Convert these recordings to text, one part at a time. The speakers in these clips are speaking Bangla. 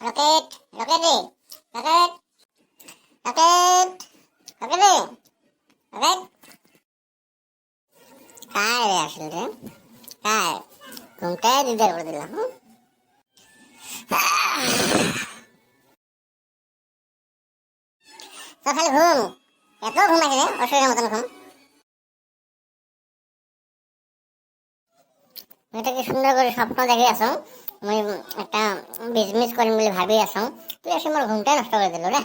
রকেট রকেট রে রকেট রকেট রকেট রে রকেট কার রে আসলে রে কার ঘুমটাই দিদার করে দিলাম তো খালি ঘুম এত ঘুম আছে রে অসুবিধার মতন ঘুম মেয়েটাকে সুন্দর করে স্বপ্ন দেখে আসো মুই একটা বিজনেস করিম বলে ভাবি আসো তুই এসে মোর ঘুমটাই নষ্ট করে দিল রে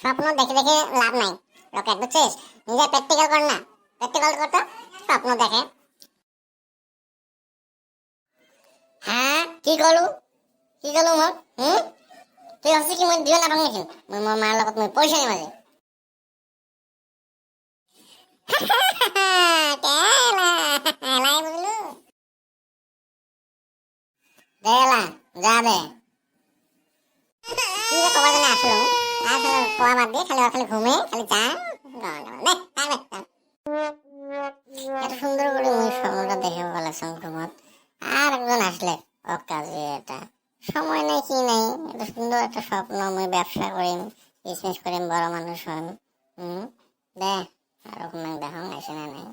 স্বপ্ন দেখে দেখে লাভ নাই রকেট বুঝছিস নিজে প্র্যাকটিক্যাল কর না প্র্যাকটিক্যাল করতো স্বপ্ন দেখে হ্যাঁ কি করলু মোর তুই হচ্ছে কি মই দিও না ভাঙিস মই মোর মার লগত মই পয়সা নেই মাঝে দেলা যা দে কি রে কবার জন্য আসলো আসলে কোয়া বাদ দিয়ে খালি খালি ঘুমে খালি চা এত সুন্দর করে মুই স্বপ্নটা দেখে বলে সংক্রমণ আর একজন আসলে কাজে এটা সময় নেই কি নেই এত সুন্দর একটা স্বপ্ন মুই ব্যবসা করিম বিজনেস করিম বড় মানুষ হন দে আর ওখানে দেখো আসে না নাই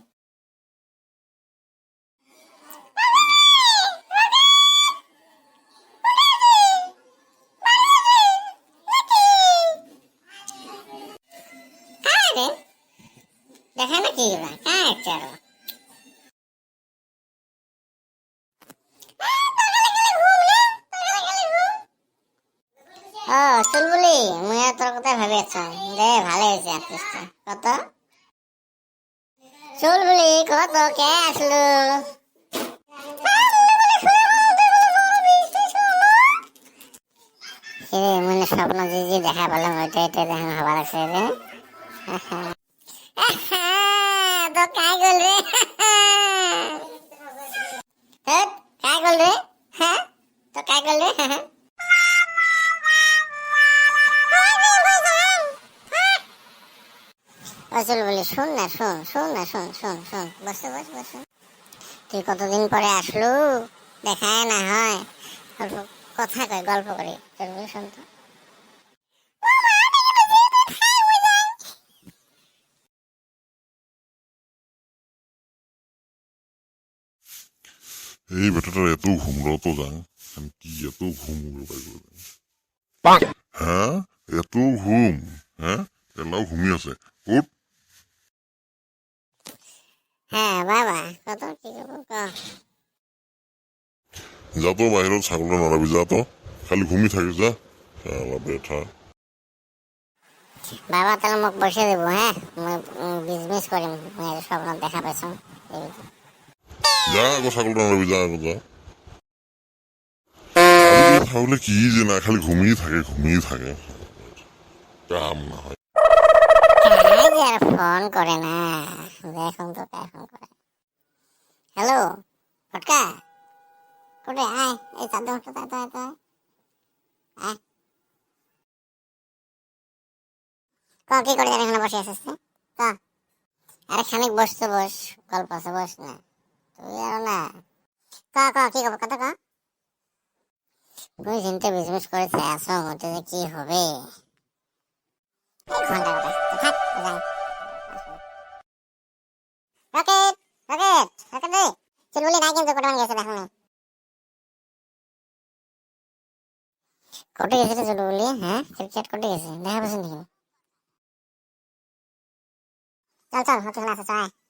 দেখা না কি কার চারো ও চুলবুলি মুই আর তোর কথা ভাবি আছো দে ভালো হয়েছে আর্টিস্টটা কত চুলবুলি কত কে আসলো মনে স্বপ্ন যে দেখা পেলাম ওইটা এটা দেখা হবার আছে রে তো কাই গল রে কাই গল রে হ্যাঁ তো কাই গল রে আসল বলি শোন না শোন বসে তুই কতদিন পরে আসলো দেখায় না হয় অল্প কথা কয় গল্প করি তোর বলি শোন তো এই বেটাটার এত ঘুমলো তো জান আমি কি এত ঘুম হ্যাঁ এত ঘুম হ্যাঁ এলাও ঘুমিয়ে আছে উঠ হ্যাঁ বাবা কত কি যা তো বাহিৰত ছাগলটা নড়াবি যা তো খালি ঘুমি থাকিস যা বেটা বাবা তাহলে মোক বসে দেবো হ্যাঁ বিজনেস করিম স্বপ্ন দেখা পাইছ যা আগো ছাগলটা নড়াবি যা আগো যা তাহলে কি যে না খালি ঘুমিয়ে থাকে কাম না হয় আর ফোন করে না দেখুন তো ফোন করে হ্যালো ফটকা কোটে আয় এই চাঁদে উঠো কি করে এখানে বসে আছিস আরে খানিক বস গল্প আছে বস না তুই আর না কি খবর কথা তুই চিন্তা বিজনেস করে আসো ওতে যে কি হবে ঘন্টা থাক রকেট রে চুলবুলি নাই কিন্তু কোটান গেছে দেখো না কোটে গেছে চুলবুলি হ্যাঁ ক্রিকেট কোটে গেছে দেখা পাচ্ছেন নাকি চল হাতে আছে